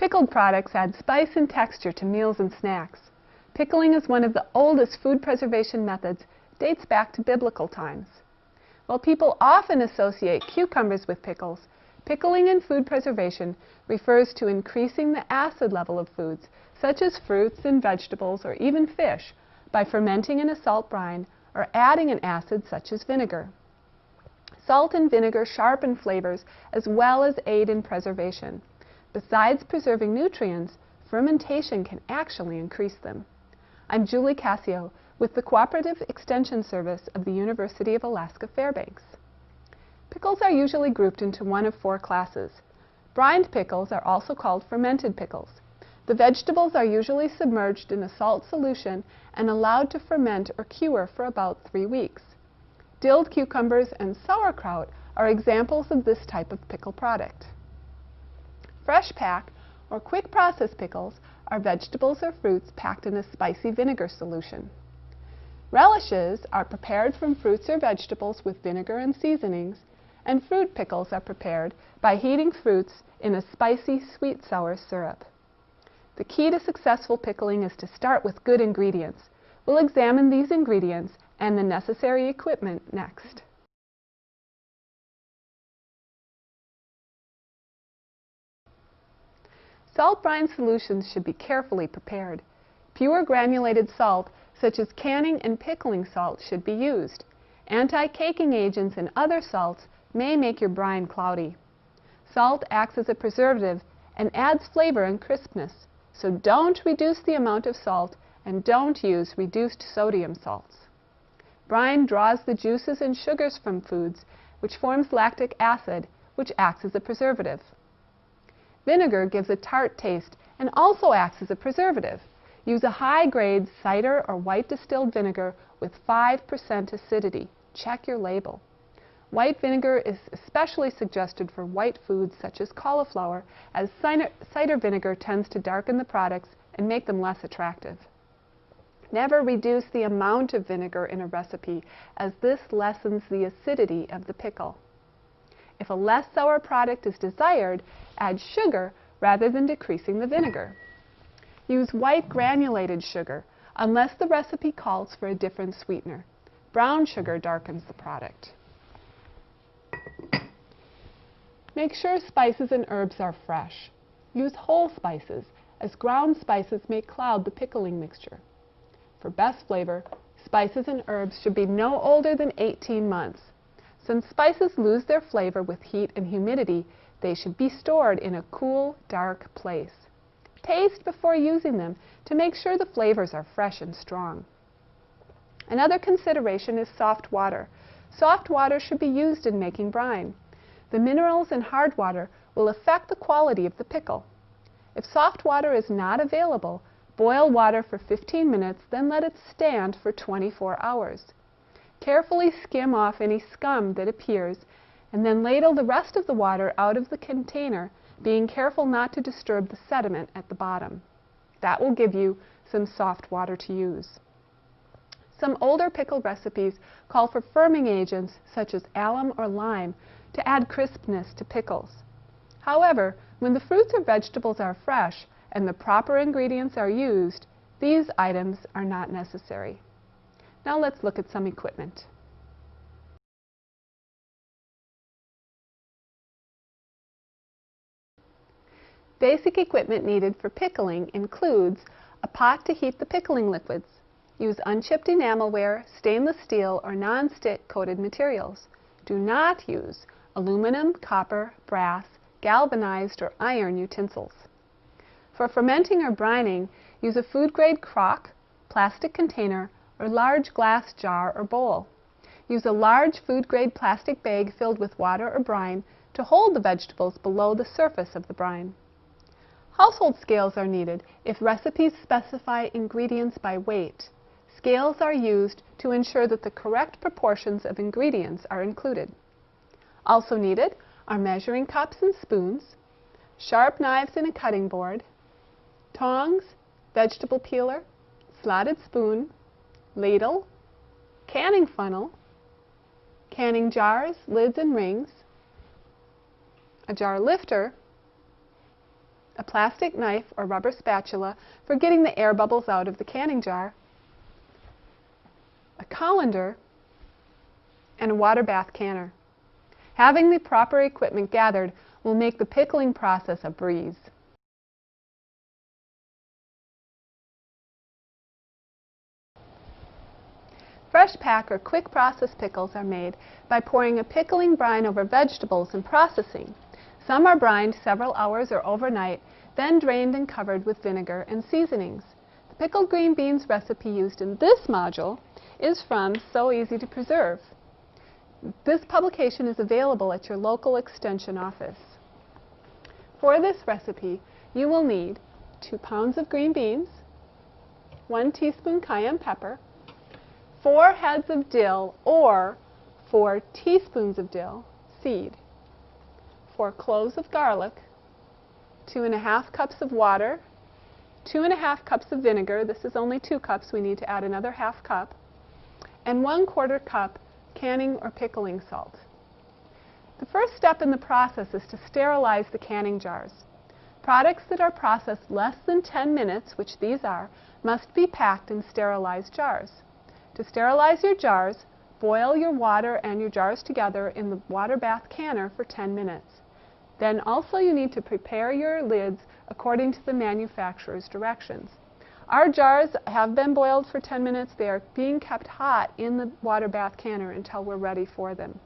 Pickled products add spice and texture to meals and snacks. Pickling is one of the oldest food preservation methods, dates back to biblical times. While people often associate cucumbers with pickles, pickling in food preservation refers to increasing the acid level of foods, such as fruits and vegetables or even fish, by fermenting in a salt brine or adding an acid such as vinegar. Salt and vinegar sharpen flavors as well as aid in preservation. Besides preserving nutrients, fermentation can actually increase them. I'm Julie Cassio with the Cooperative Extension Service of the University of Alaska Fairbanks. Pickles are usually grouped into one of four classes. Brined pickles are also called fermented pickles. The vegetables are usually submerged in a salt solution and allowed to ferment or cure for about 3 weeks. Dilled cucumbers and sauerkraut are examples of this type of pickle product. Fresh pack or quick process pickles are vegetables or fruits packed in a spicy vinegar solution. Relishes are prepared from fruits or vegetables with vinegar and seasonings, and fruit pickles are prepared by heating fruits in a spicy sweet-sour syrup. The key to successful pickling is to start with good ingredients. We'll examine these ingredients and the necessary equipment next. Salt brine solutions should be carefully prepared. Pure granulated salt, such as canning and pickling salt, should be used. Anti-caking agents and other salts may make your brine cloudy. Salt acts as a preservative and adds flavor and crispness, so don't reduce the amount of salt and don't use reduced sodium salts. Brine draws the juices and sugars from foods, which forms lactic acid, which acts as a preservative. Vinegar gives a tart taste and also acts as a preservative. Use a high-grade cider or white distilled vinegar with 5% acidity. Check your label. White vinegar is especially suggested for white foods such as cauliflower, as cider vinegar tends to darken the products and make them less attractive. Never reduce the amount of vinegar in a recipe, as this lessens the acidity of the pickle. If a less sour product is desired, add sugar rather than decreasing the vinegar. Use white granulated sugar unless the recipe calls for a different sweetener. Brown sugar darkens the product. Make sure spices and herbs are fresh. Use whole spices, as ground spices may cloud the pickling mixture. For best flavor, spices and herbs should be no older than 18 months. Since spices lose their flavor with heat and humidity, they should be stored in a cool, dark place. Taste before using them to make sure the flavors are fresh and strong. Another consideration is soft water. Soft water should be used in making brine. The minerals in hard water will affect the quality of the pickle. If soft water is not available, boil water for 15 minutes, then let it stand for 24 hours. Carefully skim off any scum that appears, and then ladle the rest of the water out of the container, being careful not to disturb the sediment at the bottom. That will give you some soft water to use. Some older pickle recipes call for firming agents such as alum or lime to add crispness to pickles. However, when the fruits or vegetables are fresh and the proper ingredients are used, these items are not necessary. Now let's look at some equipment. Basic equipment needed for pickling includes a pot to heat the pickling liquids. Use unchipped enamelware, stainless steel, or non-stick coated materials. Do not use aluminum, copper, brass, galvanized, or iron utensils. For fermenting or brining, use a food-grade crock, plastic container, or large glass jar or bowl. Use a large food-grade plastic bag filled with water or brine to hold the vegetables below the surface of the brine. Household scales are needed if recipes specify ingredients by weight. Scales are used to ensure that the correct proportions of ingredients are included. Also needed are measuring cups and spoons, sharp knives and a cutting board, tongs, vegetable peeler, slotted spoon, ladle, canning funnel, canning jars, lids and rings, a jar lifter, a plastic knife or rubber spatula for getting the air bubbles out of the canning jar, a colander, and a water bath canner. Having the proper equipment gathered will make the pickling process a breeze. Fresh pack or quick process pickles are made by pouring a pickling brine over vegetables and processing. Some are brined several hours or overnight, then drained and covered with vinegar and seasonings. The pickled green beans recipe used in this module is from So Easy to Preserve. This publication is available at your local extension office. For this recipe, you will need 2 pounds of green beans, 1 teaspoon cayenne pepper, 4 heads of dill or 4 teaspoons of dill seed, 4 cloves of garlic, 2½ cups of water, 2½ cups of vinegar. This is only 2 cups. We need to add another ½ cup, and 1/4 cup canning or pickling salt. The first step in the process is to sterilize the canning jars. Products that are processed less than 10 minutes, which these are, must be packed in sterilized jars. To sterilize your jars, boil your water and your jars together in the water bath canner for 10 minutes. Then also you need to prepare your lids according to the manufacturer's directions. Our jars have been boiled for 10 minutes. They are being kept hot in the water bath canner until we're ready for them.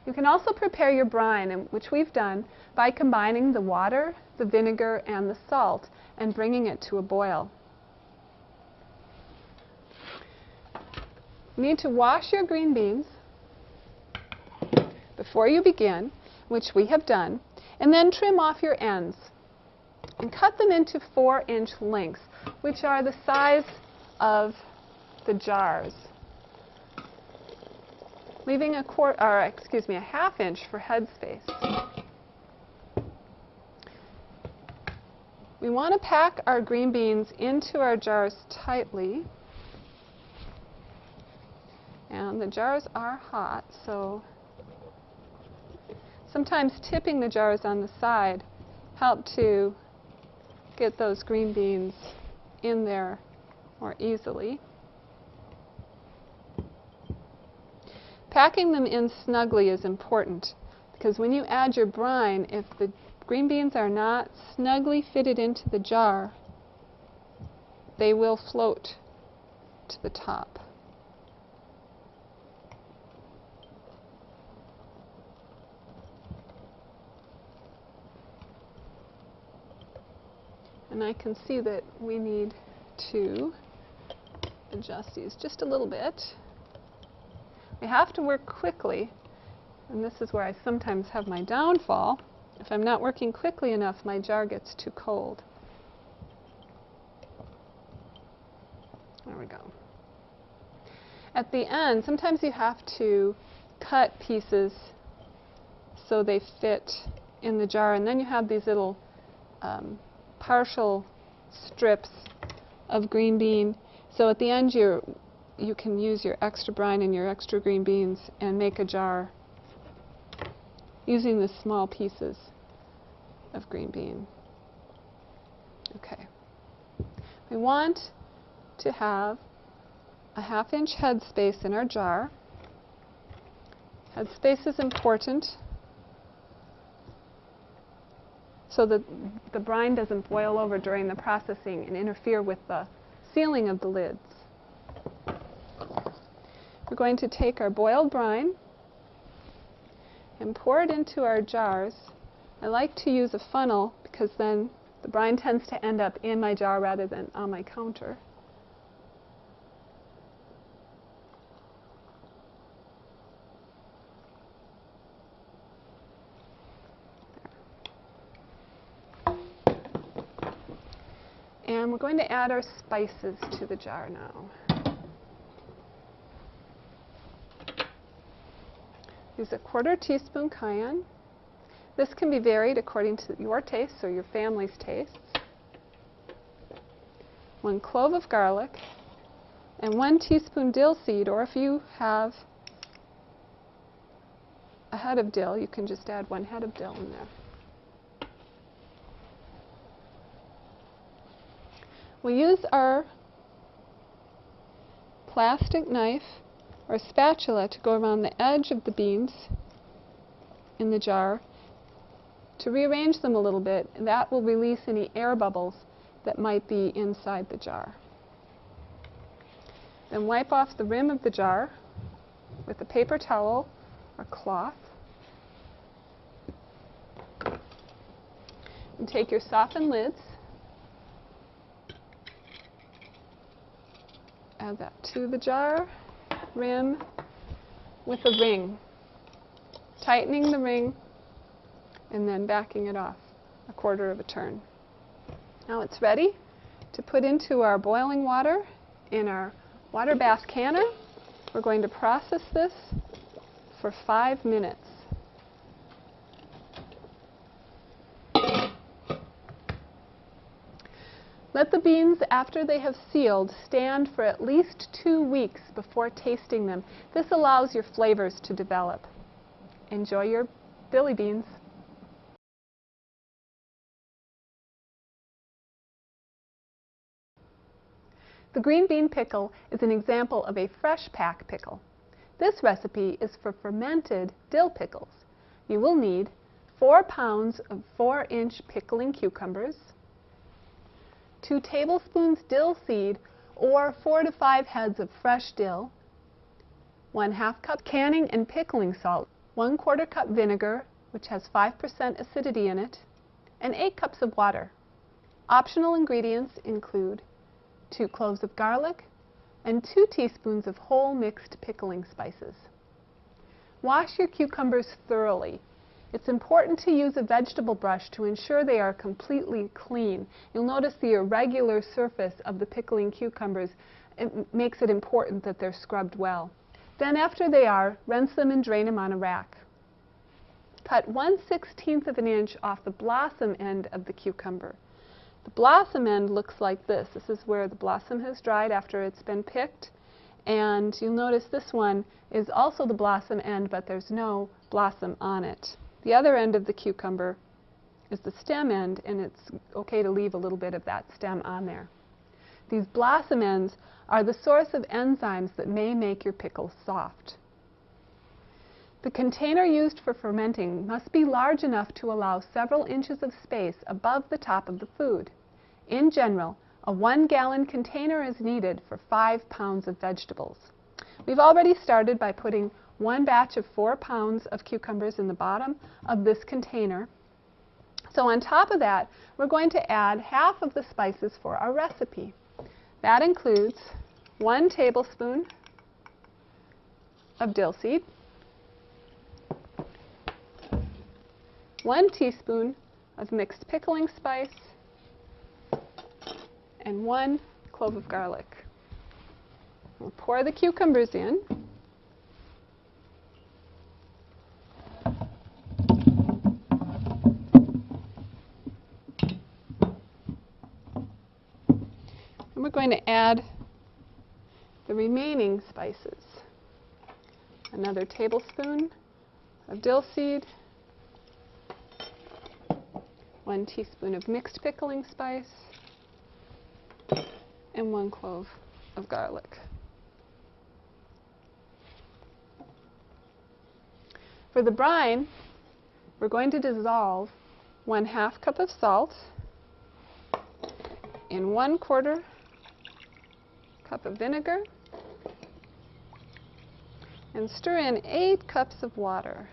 You can also prepare your brine, which we've done, by combining the water, the vinegar, and the salt and bringing it to a boil. You need to wash your green beans before you begin, which we have done, and then trim off your ends and cut them into 4-inch lengths, which are the size of the jars, leaving a ½ inch for head space. We want to pack our green beans into our jars tightly. And the jars are hot, so sometimes tipping the jars on the side help to get those green beans in there more easily. Packing them in snugly is important because when you add your brine, if the green beans are not snugly fitted into the jar, they will float to the top. And I can see that we need to adjust these just a little bit. We have to work quickly, and this is where I sometimes have my downfall. If I'm not working quickly enough, my jar gets too cold. There we go. At the end, sometimes you have to cut pieces so they fit in the jar, and then you have these little partial strips of green bean. So at the end you can use your extra brine and your extra green beans and make a jar using the small pieces of green bean. Okay. We want to have a ½ inch head space in our jar. Head space is important so that the brine doesn't boil over during the processing and interfere with the sealing of the lids. We're going to take our boiled brine and pour it into our jars. I like to use a funnel because then the brine tends to end up in my jar rather than on my counter. And we're going to add our spices to the jar now. Use a ¼ teaspoon cayenne. This can be varied according to your tastes or your family's tastes. 1 clove of garlic and 1 teaspoon dill seed, or if you have a head of dill, you can just add 1 head of dill in there. We'll use our plastic knife or spatula to go around the edge of the beans in the jar to rearrange them a little bit, and that will release any air bubbles that might be inside the jar. Then wipe off the rim of the jar with a paper towel or cloth. And take your softened lids, add that to the jar rim with a ring, tightening the ring and then backing it off a quarter of a turn. Now it's ready to put into our boiling water in our water bath canner. We're going to process this for 5 minutes. Let the beans, after they have sealed, stand for at least 2 weeks before tasting them. This allows your flavors to develop. Enjoy your Billy beans. The green bean pickle is an example of a fresh pack pickle. This recipe is for fermented dill pickles. You will need 4 pounds of 4-inch pickling cucumbers, 2 tablespoons dill seed or 4 to 5 heads of fresh dill, 1/2 cup canning and pickling salt, 1/4 cup vinegar, which has 5% acidity in it, and 8 cups of water. Optional ingredients include 2 cloves of garlic and 2 teaspoons of whole mixed pickling spices. Wash your cucumbers thoroughly. It's important to use a vegetable brush to ensure they are completely clean. You'll notice the irregular surface of the pickling cucumbers. It makes it important that they're scrubbed well. Then after they are, rinse them and drain them on a rack. Cut 1/16 of an inch off the blossom end of the cucumber. The blossom end looks like this. This is where the blossom has dried after it's been picked. And you'll notice this one is also the blossom end, but there's no blossom on it. The other end of the cucumber is the stem end, and it's okay to leave a little bit of that stem on there. These blossom ends are the source of enzymes that may make your pickles soft. The container used for fermenting must be large enough to allow several inches of space above the top of the food. In general, a 1-gallon container is needed for 5 pounds of vegetables. We've already started by putting 1 batch of 4 pounds of cucumbers in the bottom of this container. So on top of that, we're going to add half of the spices for our recipe. That includes 1 tablespoon of dill seed, 1 teaspoon of mixed pickling spice, and 1 clove of garlic. We'll pour the cucumbers in. And we're going to add the remaining spices. Another tablespoon of dill seed, 1 teaspoon of mixed pickling spice, and 1 clove of garlic. For the brine, we're going to dissolve 1/2 cup of salt in 1/4 cup of vinegar and stir in 8 cups of water.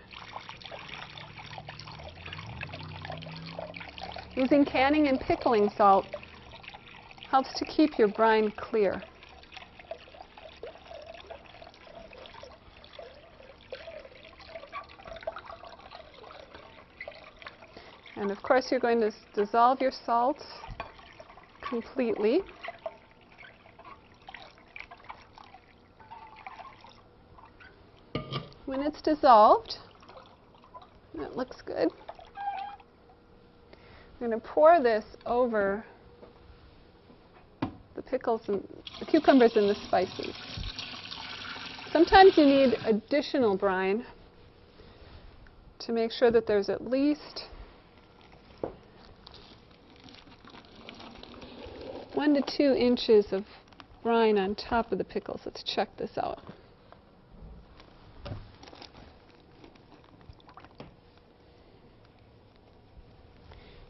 Using canning and pickling salt helps to keep your brine clear. And of course, you're going to dissolve your salt completely. When it's dissolved, that looks good, I'm going to pour this over the pickles and the cucumbers and the spices. Sometimes you need additional brine to make sure that there's at least 1 to 2 inches of brine on top of the pickles. Let's check this out.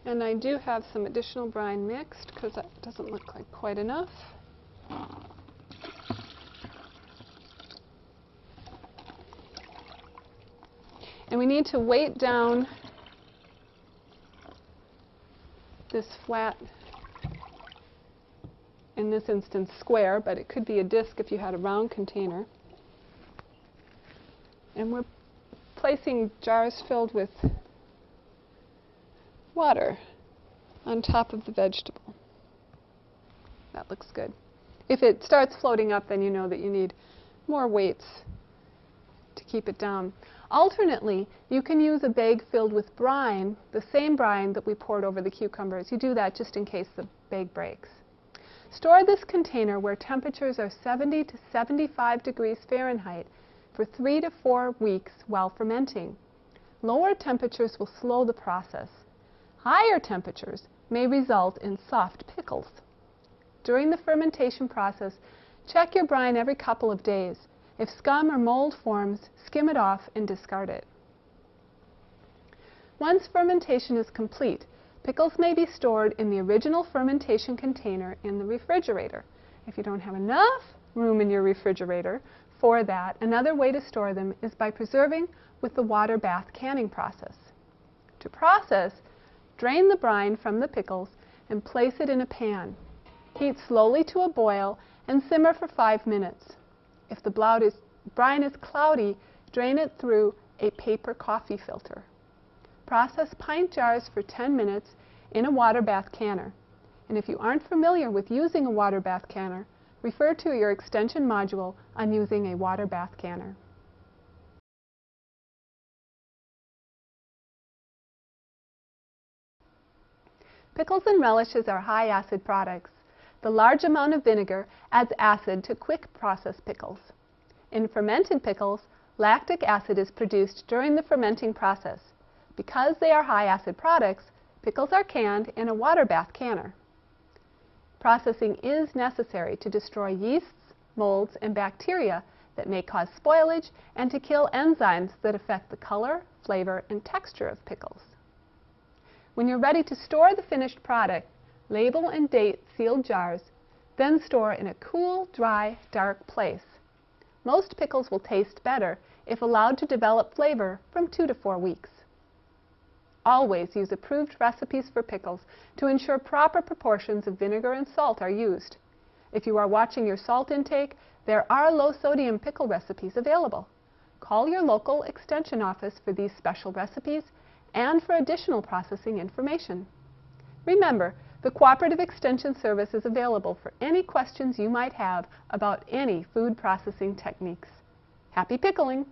And I do have some additional brine mixed because that doesn't look like quite enough. And we need to weight down this flat, in this instance square, but it could be a disc if you had a round container. And we're placing jars filled with water on top of the vegetable. That looks good. If it starts floating up, then you know that you need more weights to keep it down. Alternately, you can use a bag filled with brine, the same brine that we poured over the cucumbers. You do that just in case the bag breaks. Store this container where temperatures are 70 to 75 degrees Fahrenheit for 3 to 4 weeks while fermenting. Lower temperatures will slow the process. Higher temperatures may result in soft pickles. During the fermentation process, check your brine every couple of days. If scum or mold forms, skim it off and discard it. Once fermentation is complete, pickles may be stored in the original fermentation container in the refrigerator. If you don't have enough room in your refrigerator for that, another way to store them is by preserving with the water bath canning process. To process, drain the brine from the pickles and place it in a pan. Heat slowly to a boil and simmer for 5 minutes. If the brine is cloudy, drain it through a paper coffee filter. Process pint jars for 10 minutes in a water bath canner. And if you aren't familiar with using a water bath canner, refer to your extension module on using a water bath canner. Pickles and relishes are high-acid products. The large amount of vinegar adds acid to quick process pickles. In fermented pickles, lactic acid is produced during the fermenting process. Because they are high-acid products, pickles are canned in a water bath canner. Processing is necessary to destroy yeasts, molds, and bacteria that may cause spoilage and to kill enzymes that affect the color, flavor, and texture of pickles. When you're ready to store the finished product, label and date sealed jars, then store in a cool, dry, dark place. Most pickles will taste better if allowed to develop flavor from 2 to 4 weeks. Always use approved recipes for pickles to ensure proper proportions of vinegar and salt are used. If you are watching your salt intake, there are low-sodium pickle recipes available. Call your local extension office for these special recipes and for additional processing information. Remember, the Cooperative Extension Service is available for any questions you might have about any food processing techniques. Happy pickling!